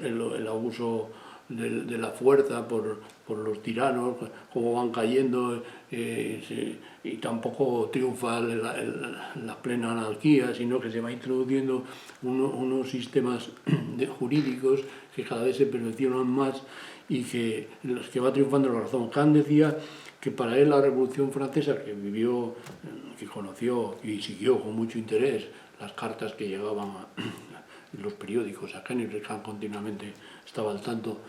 el abuso de la fuerza por los tiranos, cómo van cayendo, y tampoco triunfa la plena anarquía, sino que se va introduciendo unos sistemas jurídicos que cada vez se perfeccionan más y que en los que va triunfando la razón. Kant decía que para él la Revolución Francesa, que vivió, que conoció y siguió con mucho interés las cartas que llegaban en los periódicos a Kant, y Kant continuamente estaba al tanto,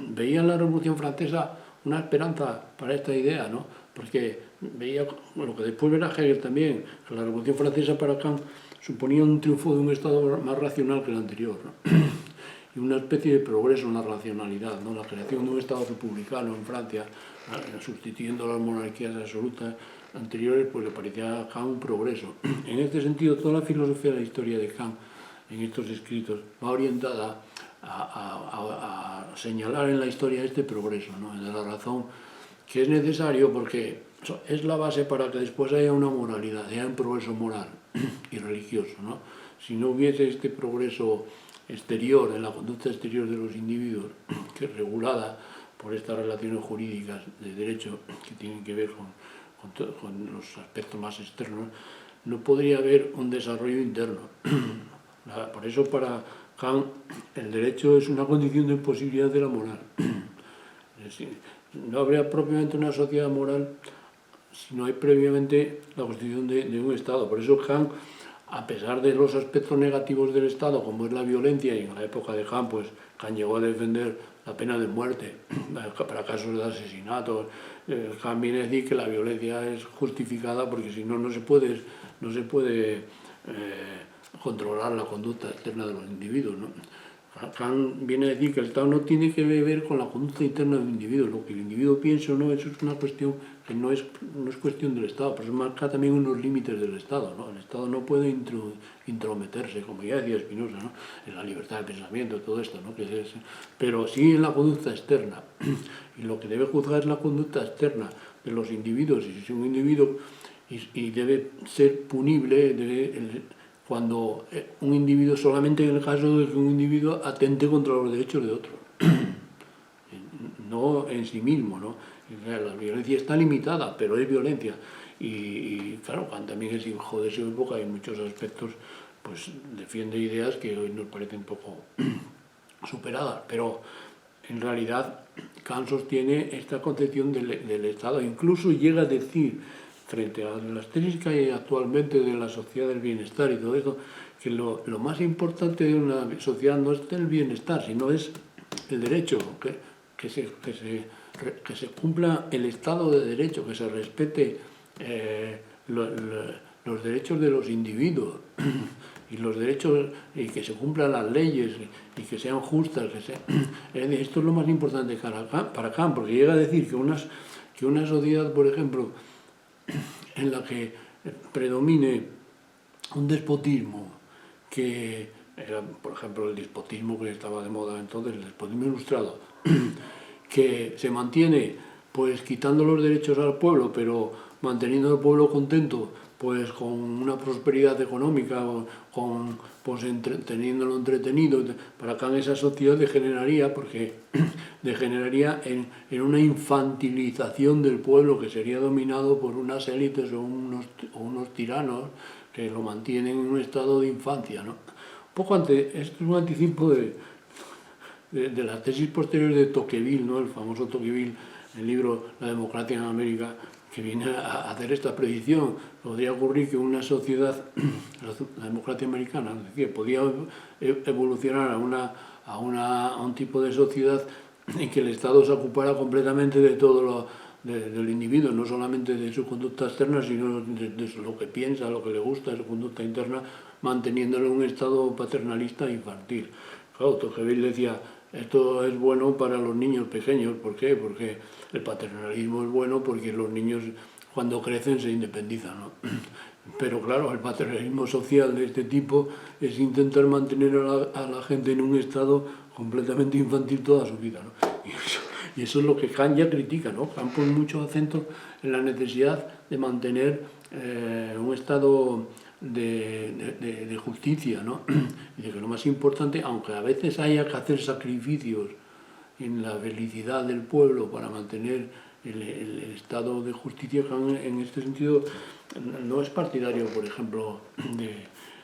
veía en la Revolución Francesa una esperanza para esta idea, ¿no? Porque veía, bueno, que después verá Hegel también, que la Revolución Francesa para Kant suponía un triunfo de un Estado más racional que el anterior, ¿no? Y una especie de progreso en la racionalidad, ¿no? La creación de un Estado republicano en Francia, sustituyendo las monarquías absolutas anteriores, pues le parecía a Kant un progreso. En este sentido, toda la filosofía de la historia de Kant en estos escritos va orientada a señalar en la historia este progreso, ¿no? De la razón, que es necesario porque es la base para que después haya una moralidad, haya un progreso moral y religioso, ¿no? Si no hubiese este progreso exterior, en la conducta exterior de los individuos, que es regulada por estas relaciones jurídicas de derecho que tienen que ver con los aspectos más externos, no podría haber un desarrollo interno. Por eso para Kant el derecho es una condición de imposibilidad de la moral. Es decir, no habría propiamente una sociedad moral si no hay previamente la constitución de un Estado. Por eso Kant, a pesar de los aspectos negativos del Estado, como es la violencia, y en la época de Kant, pues Kant llegó a defender la pena de muerte para casos de asesinato. Kant viene a decir que la violencia es justificada porque si no, no se puede controlar la conducta externa de los individuos, ¿no? Kant viene a decir que el Estado no tiene que ver con la conducta interna del individuo, lo que el individuo piensa o no, eso es una cuestión que no es cuestión del Estado, pero eso marca también unos límites del Estado, ¿no? El Estado no puede intrometerse, como ya decía Spinoza, ¿no? En la libertad de pensamiento, todo esto, ¿no? Pero sí en la conducta externa, y lo que debe juzgar es la conducta externa de los individuos, y si es un individuo y debe ser punible, cuando un individuo, solamente en el caso de que un individuo atente contra los derechos de otros, no en sí mismo, ¿no? La violencia está limitada, pero es violencia. Y claro, Kant también es hijo de su época y en muchos aspectos pues defiende ideas que hoy nos parecen un poco superadas, pero en realidad Kant sostiene esta concepción del Estado, incluso llega a decir, frente a las tesis que hay actualmente de la sociedad del bienestar y todo eso, que lo más importante de una sociedad no es el bienestar, sino es el derecho, que se cumpla el Estado de Derecho, que se respete los derechos de los individuos y los derechos, y que se cumplan las leyes y que sean justas. Esto es lo más importante para Kant, porque llega a decir que una sociedad, por ejemplo, en la que predomine un despotismo, que era, por ejemplo, el despotismo que estaba de moda entonces, el despotismo ilustrado, que se mantiene pues quitando los derechos al pueblo, pero manteniendo al pueblo contento, pues con una prosperidad económica, teniéndolo entretenido. Para Kant esa sociedad degeneraría, porque degeneraría en una infantilización del pueblo que sería dominado por unas élites o unos tiranos que lo mantienen en un estado de infancia, ¿no? Esto es un anticipo de las tesis posteriores de Tocqueville, ¿no? El famoso Tocqueville, el libro La democracia en América, que viene a hacer esta predicción. Podría ocurrir que una sociedad, la democracia americana, es decir, podía evolucionar a un tipo de sociedad en que el Estado se ocupara completamente de todo del individuo, no solamente de su conducta externa, sino de lo que piensa, lo que le gusta, de su conducta interna, manteniéndolo en un estado paternalista e infantil. Claro, Tocqueville decía, esto es bueno para los niños pequeños. ¿Por qué? Porque el paternalismo es bueno porque los niños cuando crecen se independizan, ¿no? Pero claro, el paternalismo social de este tipo es intentar mantener a la gente en un estado completamente infantil toda su vida, ¿no? Y eso es lo que Kant ya critica, ¿no? Kant pone mucho acento en la necesidad de mantener un estado de justicia, ¿no? Y de que lo más importante, aunque a veces haya que hacer sacrificios en la felicidad del pueblo para mantener el estado de justicia, Kant en este sentido no es partidario, por ejemplo,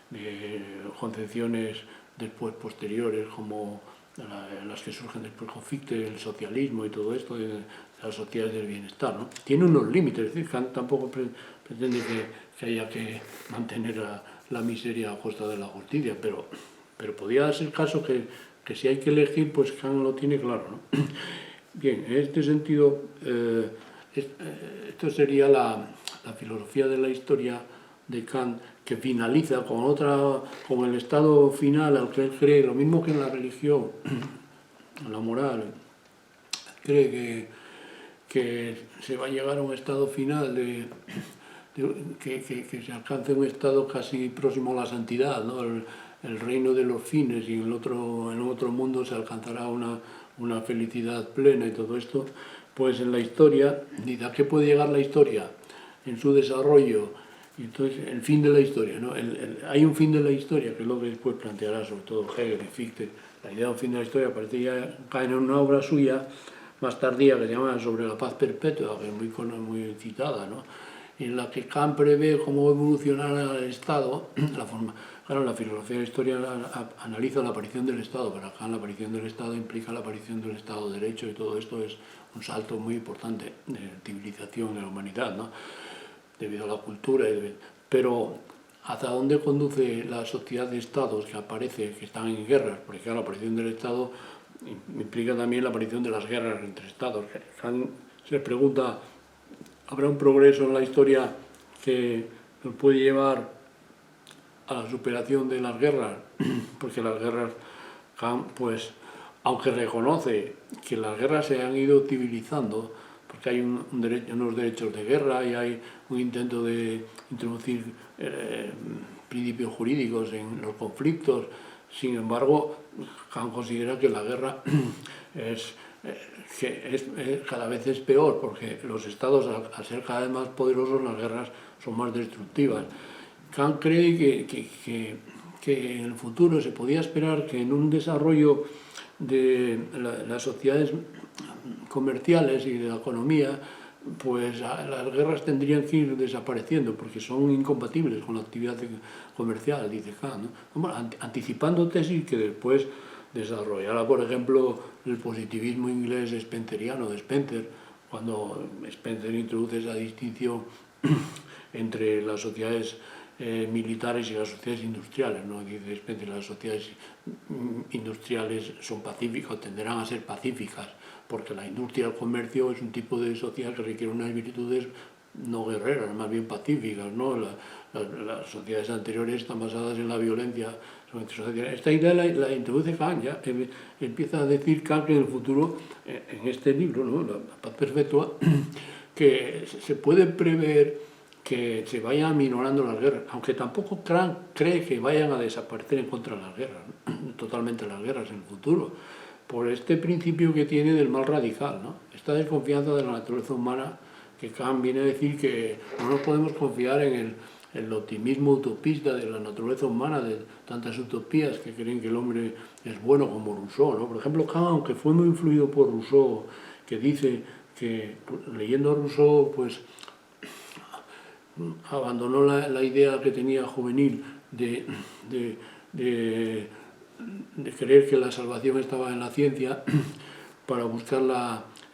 de concepciones después posteriores como las que surgen después con Fichte, el socialismo y todo esto, de las sociedades del bienestar, ¿no? Tiene unos límites, es decir, Kant tampoco pretende que haya que mantener la miseria a costa de la justicia, pero podría darse el caso que si hay que elegir, pues Kant lo tiene claro, ¿no? Bien, en este sentido, esto sería la filosofía de la historia de Kant, que finaliza con el estado final al que él cree, lo mismo que en la religión, en la moral, cree que se va a llegar a un estado final que se alcance un estado casi próximo a la santidad, ¿no? El reino de los fines, y en el otro mundo se alcanzará una felicidad plena y todo esto. Pues en la historia, dice, ¿a qué puede llegar la historia? En su desarrollo. Y entonces, el fin de la historia, ¿no? Hay un fin de la historia, que es lo que después planteará sobre todo Hegel y Fichte. La idea de un fin de la historia parece ya cae en una obra suya más tardía que se llama Sobre la paz perpetua, que es muy citada, ¿no? En la que Kant prevé cómo evolucionará el Estado, claro, la filosofía de la historia analiza la aparición del Estado. Para Kant la aparición del Estado implica la aparición del Estado de Derecho, y todo esto es un salto muy importante de civilización de la humanidad, ¿no? Debido a la cultura. Pero ¿hasta dónde conduce la sociedad de Estados que aparece, que están en guerras? Porque claro, la aparición del Estado implica también la aparición de las guerras entre Estados. Kant se pregunta, ¿habrá un progreso en la historia que nos puede llevar a la superación de las guerras? Porque las guerras, Kant, pues, aunque reconoce que las guerras se han ido civilizando, porque hay unos derechos de guerra y hay un intento de introducir principios jurídicos en los conflictos, sin embargo, Kant considera que la guerra cada vez es peor, porque los estados, al ser cada vez más poderosos, las guerras son más destructivas. Kant cree que en el futuro se podía esperar que en un desarrollo de las sociedades comerciales y de la economía, pues las guerras tendrían que ir desapareciendo porque son incompatibles con la actividad comercial, dice Kant, ¿no? Bueno, anticipando tesis que después desarrollará, por ejemplo, el positivismo inglés spenceriano de Spencer, cuando Spencer introduce esa distinción entre las sociedades militares y las sociedades industriales, ¿no? Dice Spencer, las sociedades industriales son pacíficas, tenderán a ser pacíficas, porque la industria y el comercio es un tipo de sociedad que requiere unas virtudes no guerreras, más bien pacíficas, ¿no? Las sociedades anteriores están basadas en la violencia. Esta idea la introduce Kant, ya empieza a decir Kant que en el futuro, en este libro, ¿no? La paz perpetua, que se puede prever que se vayan aminorando las guerras, aunque tampoco Kant cree que vayan a desaparecer en contra de las guerras, ¿no? Totalmente las guerras en el futuro, por este principio que tiene del mal radical, ¿no? Esta desconfianza de la naturaleza humana, que Kant viene a decir que no nos podemos confiar en el optimismo utopista de la naturaleza humana, de tantas utopías que creen que el hombre es bueno, como Rousseau, ¿no? Por ejemplo, Kant, aunque fue muy influido por Rousseau, que dice que leyendo a Rousseau, pues abandonó la idea que tenía juvenil de creer que la salvación estaba en la ciencia para buscar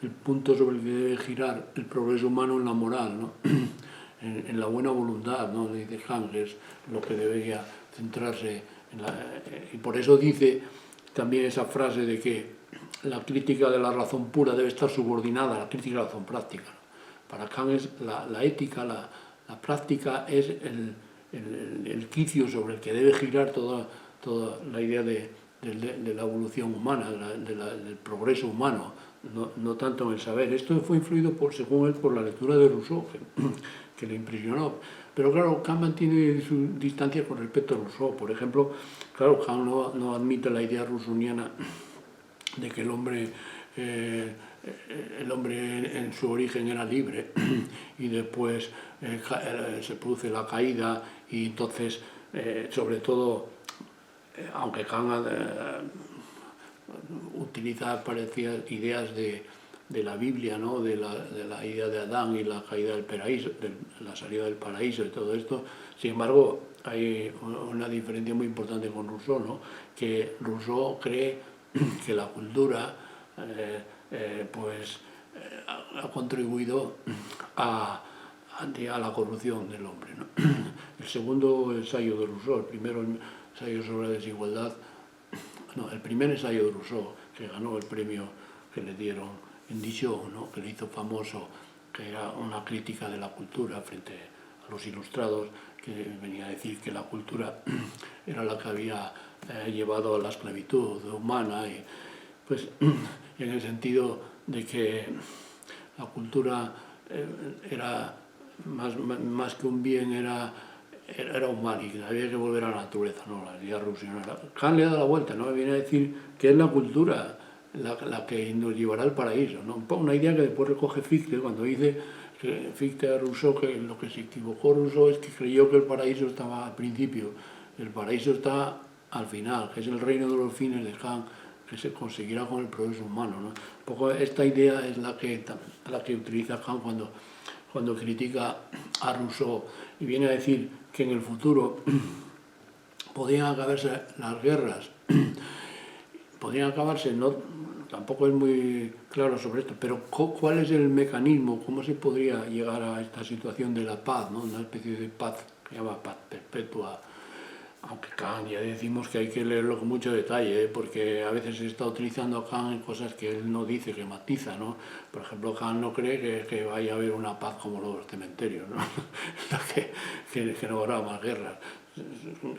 el punto sobre el que debe girar el progreso humano en la moral, ¿no? en la buena voluntad, ¿no? Dice Kant, que es lo que debería centrarse y por eso dice también esa frase de que la crítica de la razón pura debe estar subordinada a la crítica de la razón práctica. Para Kant es la ética, la práctica es el quicio sobre el que debe girar toda la idea de la evolución humana, del progreso humano, no tanto en el saber. Esto fue influido, según él, por la lectura de Rousseau, que le impresionó. Pero claro, Kant mantiene su distancia con respecto a Rousseau. Por ejemplo, claro, Kant no admite la idea rousseauiana de que el hombre el hombre en su origen era libre y después se produce la caída y entonces, sobre todo, aunque Kant utiliza parecidas ideas de la Biblia, ¿no? de la idea de Adán y la caída del paraíso, de la salida del paraíso y todo esto. Sin embargo, hay una diferencia muy importante con Rousseau, ¿no? Que Rousseau cree que la cultura ha contribuido a la corrupción del hombre, ¿no? El segundo ensayo de Rousseau, el primero ensayo sobre la desigualdad, no, el primer ensayo de Rousseau, que ganó el premio que le dieron en Dijon, ¿no? Que le hizo famoso, que era una crítica de la cultura frente a los ilustrados, que venía a decir que la cultura era la que había llevado a la esclavitud humana, y, pues, en el sentido de que la cultura era más que un bien, era un mal y había que volver a la naturaleza, ¿no? La idea rusionera. Kant le da la vuelta, ¿no? Viene a decir que es la cultura la que nos llevará al paraíso, ¿no? Una idea que después recoge Fichte cuando dice que Fichte a Rousseau, que lo que se equivocó Rousseau es que creyó que el paraíso estaba al principio, el paraíso está al final, que es el reino de los fines de Kant, que se conseguirá con el progreso humano, ¿no? Un poco esta idea es la que utiliza Kant cuando critica a Rousseau y viene a decir que en el futuro podían acabarse las guerras, podían acabarse, no, tampoco es muy claro sobre esto, pero ¿cuál es el mecanismo? ¿Cómo se podría llegar a esta situación de la paz, ¿no? Una especie de paz que se llama paz perpetua? Aunque Kant ya decimos que hay que leerlo con mucho detalle, porque a veces se está utilizando a Kant en cosas que él no dice, que matiza, ¿no? Por ejemplo, Kant no cree que vaya a haber una paz como los cementerios, ¿no? que no habrá más guerras.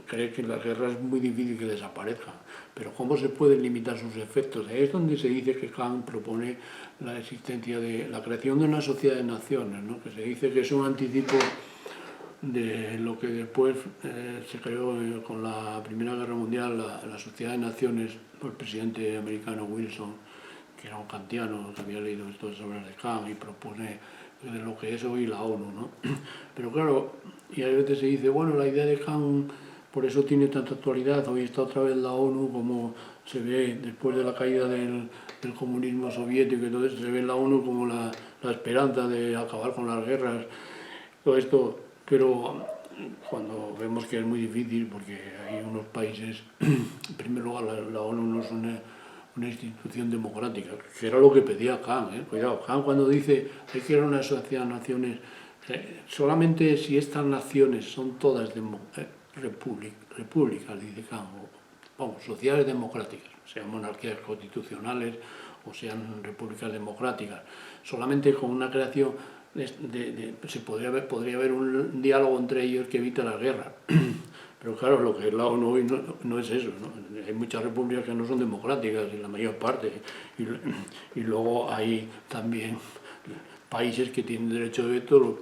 Cree que las guerras es muy difícil que desaparezcan, pero ¿cómo se pueden limitar sus efectos? Ahí es donde se dice que Kant propone la existencia de la creación de una sociedad de naciones, ¿no? Que se dice que es un anticipo de lo que después se creó con la Primera Guerra Mundial, la Sociedad de Naciones, por el presidente americano Wilson, que era un kantiano, que había leído estas obras de Kant y propone de lo que es hoy la ONU, ¿no? Pero claro, y a veces se dice, bueno, la idea de Kant por eso tiene tanta actualidad, hoy está otra vez la ONU, como se ve después de la caída del comunismo soviético, entonces se ve la ONU como la esperanza de acabar con las guerras, todo esto. Pero cuando vemos que es muy difícil, porque hay unos países, en primer lugar la ONU no es una institución democrática, que era lo que pedía Kant, ¿eh? Cuidado, Kant cuando dice que quiere una sociedad de naciones, solamente si estas naciones son todas repúblicas, dice Kant, vamos, sociedades democráticas, sean monarquías constitucionales o sean repúblicas democráticas, solamente con una creación podría haber un diálogo entre ellos que evita las guerras. Pero claro, lo que es la ONU hoy no es eso, ¿no? Hay muchas repúblicas que no son democráticas, en la mayor parte, y luego hay también países que tienen derecho de veto,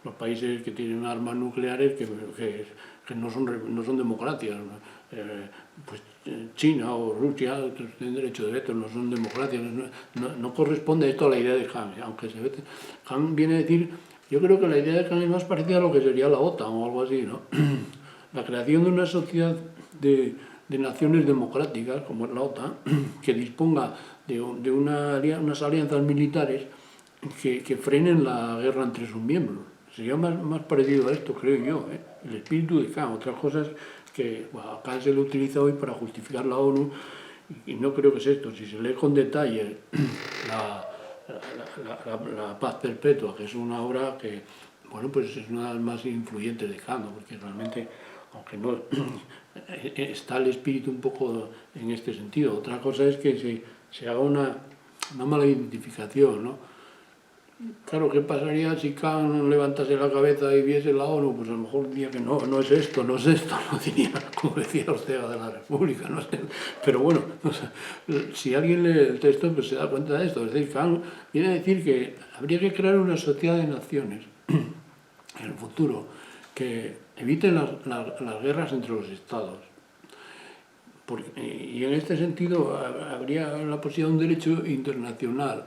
los países que tienen armas nucleares que no son democracias, ¿no? Pues China o Rusia tienen derecho de veto, no son democracias, no corresponde esto a la idea de Kant, aunque Kant viene a decir, yo creo que la idea de Kant es más parecida a lo que sería la OTAN o algo así, ¿no? La creación de una sociedad de naciones democráticas, como es la OTAN, que disponga de unas alianzas militares que frenen la guerra entre sus miembros. Sería más parecido a esto, creo yo, ¿eh? El espíritu de Kant. Otras cosas que a Kant se le utiliza hoy para justificar la ONU, y no creo que es esto. Si se lee con detalle la paz perpetua, que es una obra que, bueno, pues es una de las más influyentes de Kant, ¿no? Porque realmente, aunque no está el espíritu un poco en este sentido. Otra cosa es que se haga una mala identificación, ¿no? Claro, ¿qué pasaría si Kant levantase la cabeza y viese la ONU? Pues a lo mejor diría que no es esto, no diría, como decía Ortega de la República, no sé. Pero bueno, o sea, si alguien lee el texto, pues se da cuenta de esto. Es decir, Kant viene a decir que habría que crear una sociedad de naciones en el futuro que eviten las guerras entre los estados. Y en este sentido habría la posibilidad de un derecho internacional,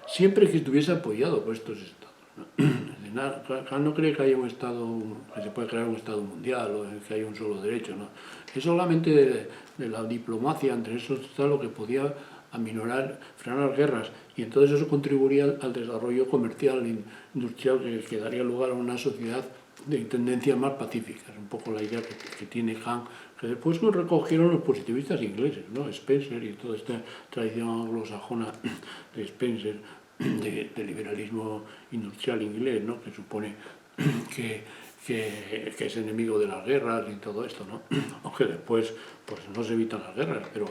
siempre que estuviese apoyado por estos estados, ¿no? Kant no cree que haya un estado, que se puede crear un estado mundial o que haya un solo derecho, ¿no? Es solamente de la diplomacia entre esos estados lo que podía aminorar, frenar las guerras, y entonces eso contribuiría al desarrollo comercial, industrial, que daría lugar a una sociedad de tendencias más pacíficas, un poco la idea que tiene Kant, que después lo recogieron los positivistas ingleses, ¿no? Spencer y toda esta tradición anglosajona de Spencer, de liberalismo industrial inglés, ¿no? Que supone que es enemigo de las guerras y todo esto, ¿no? Aunque después pues no se evitan las guerras, pero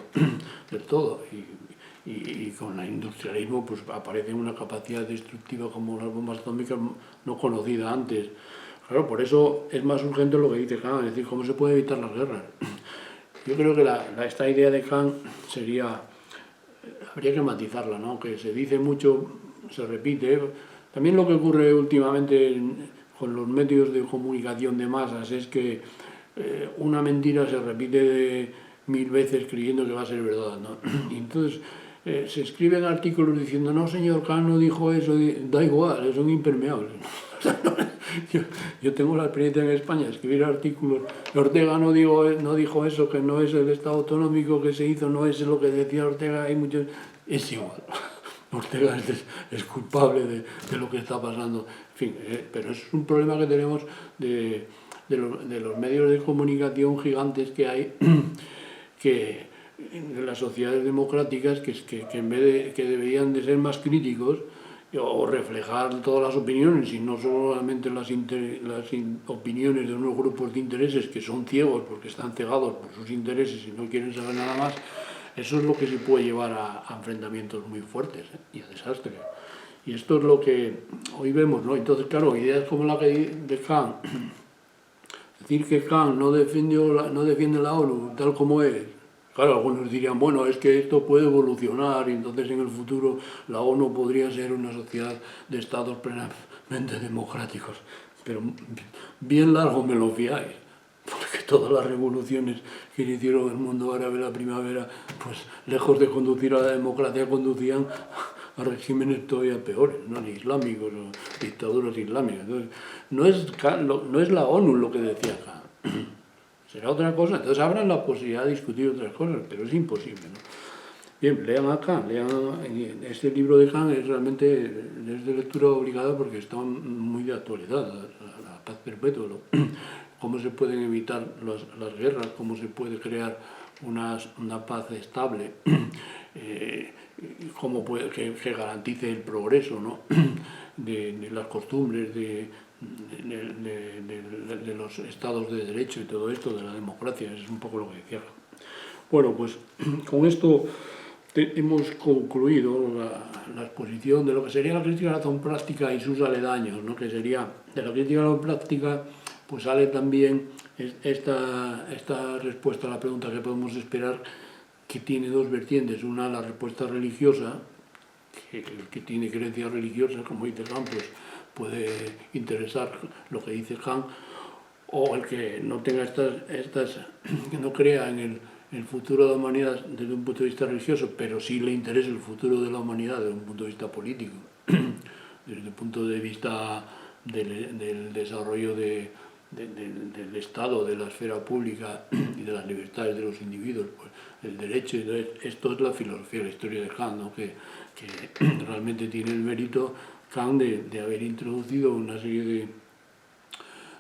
del todo. Y con el industrialismo pues aparece una capacidad destructiva como las bombas atómicas no conocida antes. Claro, por eso es más urgente lo que dice Kant, es decir, cómo se puede evitar las guerras. Yo creo que esta idea de Kant habría que matizarla, ¿no? Que se dice mucho, se repite. También lo que ocurre últimamente con los medios de comunicación de masas es que una mentira se repite 1000 veces creyendo que va a ser verdad, ¿no? Y entonces se escriben artículos diciendo, no señor, Kant no dijo eso, da igual, son impermeables. Yo tengo la experiencia en España de escribir artículos, Ortega no dijo eso, que no es el Estado autonómico que se hizo, no es lo que decía Ortega, hay muchos, es igual. Ortega es culpable de lo que está pasando. En fin, pero es un problema que tenemos de los medios de comunicación gigantes que hay, que en las sociedades democráticas, que en vez de que deberían de ser más críticos o reflejar todas las opiniones y no solamente las opiniones de unos grupos de intereses que son ciegos porque están cegados por sus intereses y no quieren saber nada más. Eso es lo que se puede llevar a enfrentamientos muy fuertes y a desastres. Y esto es lo que hoy vemos, ¿no? Entonces, claro, ideas como la que de Kant, decir que Kant no defiende la ONU tal como es. Claro, algunos dirían, bueno, es que esto puede evolucionar y entonces en el futuro la ONU podría ser una sociedad de estados plenamente democráticos. Pero bien largo me lo fiáis, porque todas las revoluciones que hicieron el mundo árabe, la primavera, pues lejos de conducir a la democracia, conducían a regímenes todavía peores, ¿no? Ni islámicos o dictaduras islámicas. Entonces, no es la ONU lo que decía acá. Será otra cosa, entonces habrá la posibilidad de discutir otras cosas, pero es imposible, ¿no? Bien, lean a Kant, este libro de Kant es realmente de lectura obligada porque está muy de actualidad, la paz perpetua, ¿no? Cómo se pueden evitar las guerras, cómo se puede crear una paz estable, cómo que garantice el progreso, ¿no? de las costumbres, de los estados de derecho y todo esto, de la democracia, es un poco lo que decía. Bueno, pues con esto hemos concluido la exposición de lo que sería la crítica de la razón práctica y sus aledaños, ¿no? Que sería, de la crítica de la razón práctica, pues sale también esta respuesta a la pregunta que podemos esperar, que tiene dos vertientes. Una, la respuesta religiosa, que el que tiene creencias religiosas, como dice Kant, pues puede interesar lo que dice Kant, o el que no tenga que no crea en el futuro de la humanidad desde un punto de vista religioso, pero sí le interesa el futuro de la humanidad desde un punto de vista político, desde el punto de vista del desarrollo del Estado, de la esfera pública y de las libertades de los individuos, pues el derecho. Esto es la filosofía de la historia de Kant, ¿no? que realmente tiene el mérito Kant de haber introducido una serie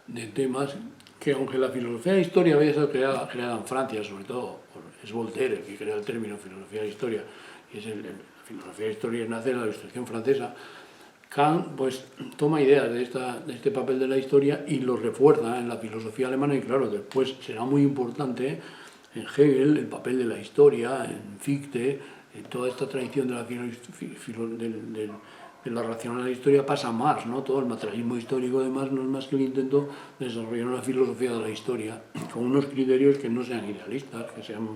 de temas que, aunque la filosofía de la historia había sido creada en Francia, sobre todo, es Voltaire el que crea el término filosofía de la historia, y la filosofía de la historia nace de la Ilustración francesa. Kant pues toma ideas de este papel de la historia y lo refuerza en la filosofía alemana, y claro, después será muy importante en Hegel el papel de la historia, en Fichte, en toda esta tradición de la racional de la historia pasa a Marx, ¿no? Todo el materialismo histórico de Marx no es más que el intento de desarrollar una filosofía de la historia con unos criterios que no sean idealistas, que sean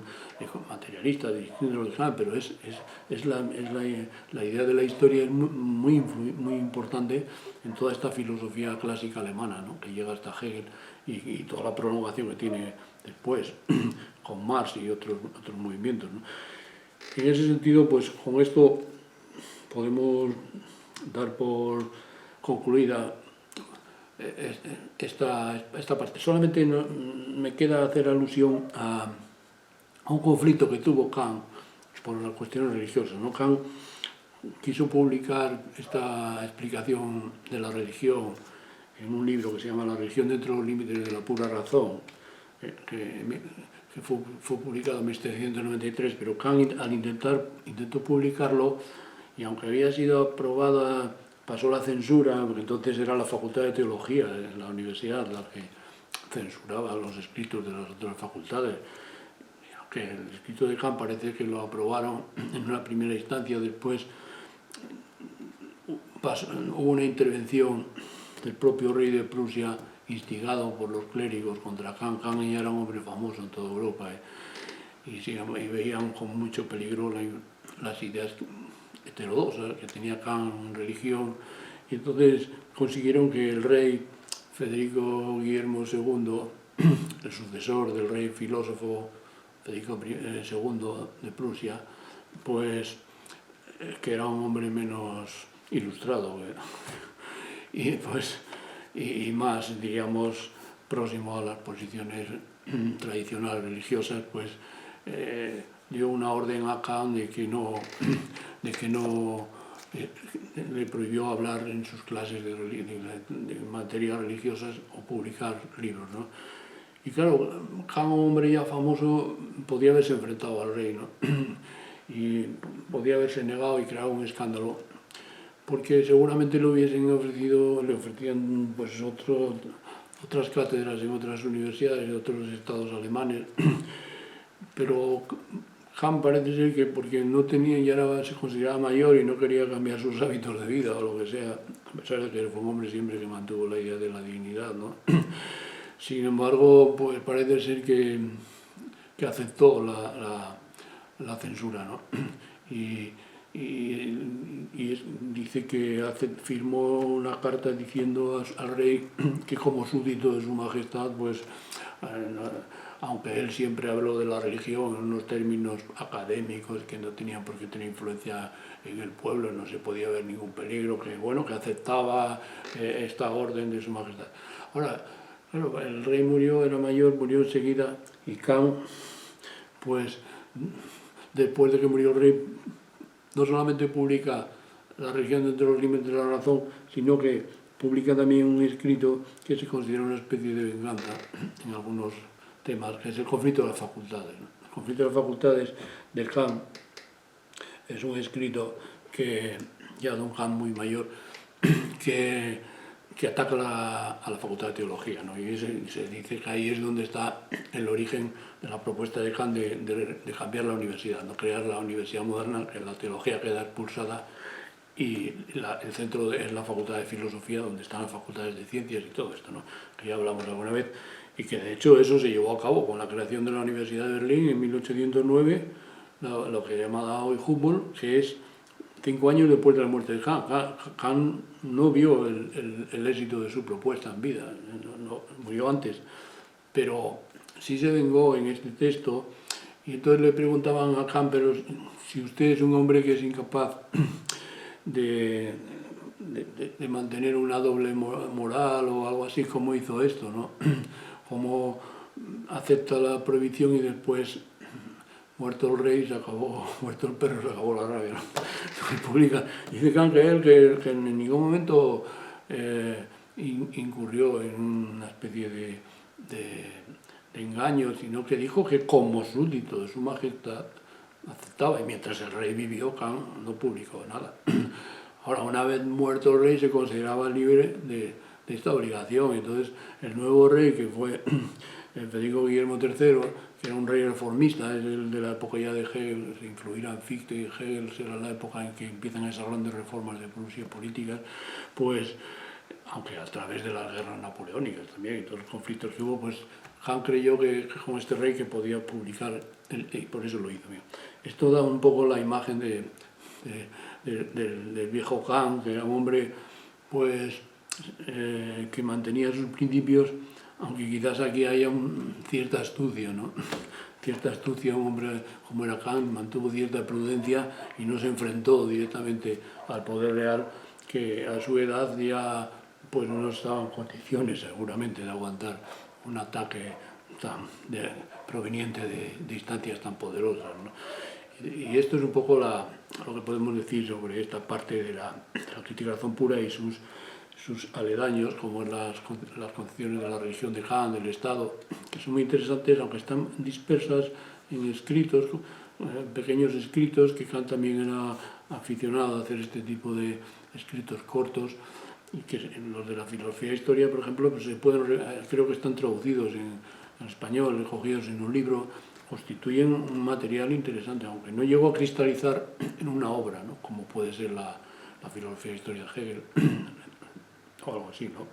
materialistas, distintos de Kant, pero la idea de la historia es muy importante en toda esta filosofía clásica alemana, ¿no? Que llega hasta Hegel y toda la prolongación que tiene después. con Marx y otros movimientos, ¿no? En ese sentido, pues con esto podemos dar por concluida esta parte. Solamente me queda hacer alusión a un conflicto que tuvo Kant por las cuestiones religiosas, ¿no? Kant quiso publicar esta explicación de la religión en un libro que se llama La religión dentro de los límites de la pura razón, que fue publicado en 1793, pero Kant intentó publicarlo, y aunque había sido aprobada, pasó la censura, porque entonces era la Facultad de Teología de la universidad la que censuraba los escritos de las otras facultades. Que el escrito de Kant parece que lo aprobaron en una primera instancia, después hubo una intervención del propio rey de Prusia, instigado por los clérigos contra Kant. Kant ya era un hombre famoso en toda Europa, y veían con mucho peligro las ideas heterodoxas que tenía Kant en religión, y entonces consiguieron que el rey Federico Guillermo II, el sucesor del rey filósofo Federico II de Prusia, pues que era un hombre menos ilustrado y más, digamos, próximo a las posiciones tradicionales religiosas, pues dio una orden a Kant de que no le prohibió hablar en sus clases de materias religiosas o publicar libros, ¿no? Y claro, Kant, un hombre ya famoso, podía haberse enfrentado al rey, ¿no? Y podía haberse negado y creado un escándalo, porque seguramente le ofrecían pues otras cátedras en otras universidades de otros estados alemanes, pero Kant parece ser que porque no tenía, se consideraba mayor y no quería cambiar sus hábitos de vida o lo que sea, a pesar de que fue un hombre siempre que mantuvo la idea de la dignidad, ¿no? Sin embargo, pues parece ser que aceptó la censura, ¿no? Y dice que firmó una carta diciendo al rey que, como súbdito de su majestad, pues aunque él siempre habló de la religión en unos términos académicos que no tenían por qué tener influencia en el pueblo, no se podía ver ningún peligro, que aceptaba esta orden de su majestad. Ahora, claro, el rey murió, era mayor, murió enseguida, y Kant, pues después de que murió el rey, no solamente publica La religión dentro de los límites de la razón, sino que publica también un escrito que se considera una especie de venganza en algunos temas, que es el conflicto de las facultades, ¿no? El conflicto de las facultades del Kant es un escrito que, ya de un Kant muy mayor, que ataca a la Facultad de Teología, ¿no? Y se dice que ahí es donde está el origen de la propuesta de Kant de cambiar la universidad, no crear la universidad moderna, que la teología queda expulsada, y el centro es la Facultad de Filosofía, donde están las facultades de Ciencias y todo esto, ¿no? Que ya hablamos alguna vez, y que de hecho eso se llevó a cabo con la creación de la Universidad de Berlín en 1809, lo que llamaba hoy Humboldt, que es 5 años después de la muerte de Kant. Kant no vio el éxito de su propuesta en vida, murió antes, pero sí se vengó en este texto, y entonces le preguntaban a Kant, pero si usted es un hombre que es incapaz de mantener una doble moral o algo así, ¿cómo hizo esto, no? ¿Cómo acepta la prohibición y después, muerto el rey, muerto el perro, se acabó la rabia, ¿no? Dice Kant que en ningún momento incurrió en una especie de engaño, sino que dijo que, como súbdito de su majestad, aceptaba, y mientras el rey vivió, Kant no publicó nada. Ahora, una vez muerto el rey, se consideraba libre de esta obligación. Entonces, el nuevo rey, que fue Federico Guillermo III, que era un rey reformista, es el de la época ya de Hegel, se influirá en Fichte, y Hegel será la época en que empiezan esas grandes reformas de Prusia políticas, pues, aunque a través de las guerras napoleónicas también, y todos los conflictos que hubo, pues Kant creyó que con este rey que podía publicar, y por eso lo hizo. Esto da un poco la imagen del viejo Kant, que era un hombre, pues, que mantenía sus principios, aunque quizás aquí haya cierta astucia, ¿no? cierta astucia, un hombre como era Kant mantuvo cierta prudencia y no se enfrentó directamente al poder real, que a su edad ya pues no estaba en condiciones seguramente de aguantar un ataque proveniente de instancias tan poderosas, ¿no? Y esto es un poco lo que podemos decir sobre esta parte de la crítica de la razón pura y sus aledaños, como las concepciones de la religión de Kant, del Estado, que son muy interesantes, aunque están dispersas en escritos, pequeños escritos, que Kant también era aficionado a hacer este tipo de escritos cortos, y que los de la filosofía e historia, por ejemplo, pues creo que están traducidos en español, recogidos en un libro, constituyen un material interesante, aunque no llegó a cristalizar en una obra, ¿no? Como puede ser la filosofía e historia de Hegel, o algo así, ¿no?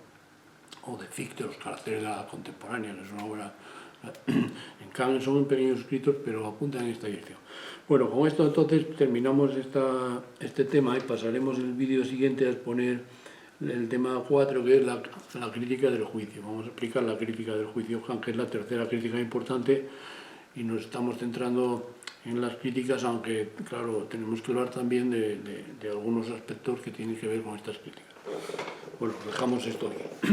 O de Fichte, los caracteres de la contemporánea, que es una obra en Kant, son pequeños escritos, pero apuntan en esta dirección. Bueno, con esto entonces terminamos este tema y pasaremos el vídeo siguiente a exponer el tema 4, que es la crítica del juicio. Vamos a explicar la crítica del juicio, que es la tercera crítica importante, y nos estamos centrando en las críticas, aunque, claro, tenemos que hablar también de algunos aspectos que tienen que ver con estas críticas. Bueno, dejamos esto aquí.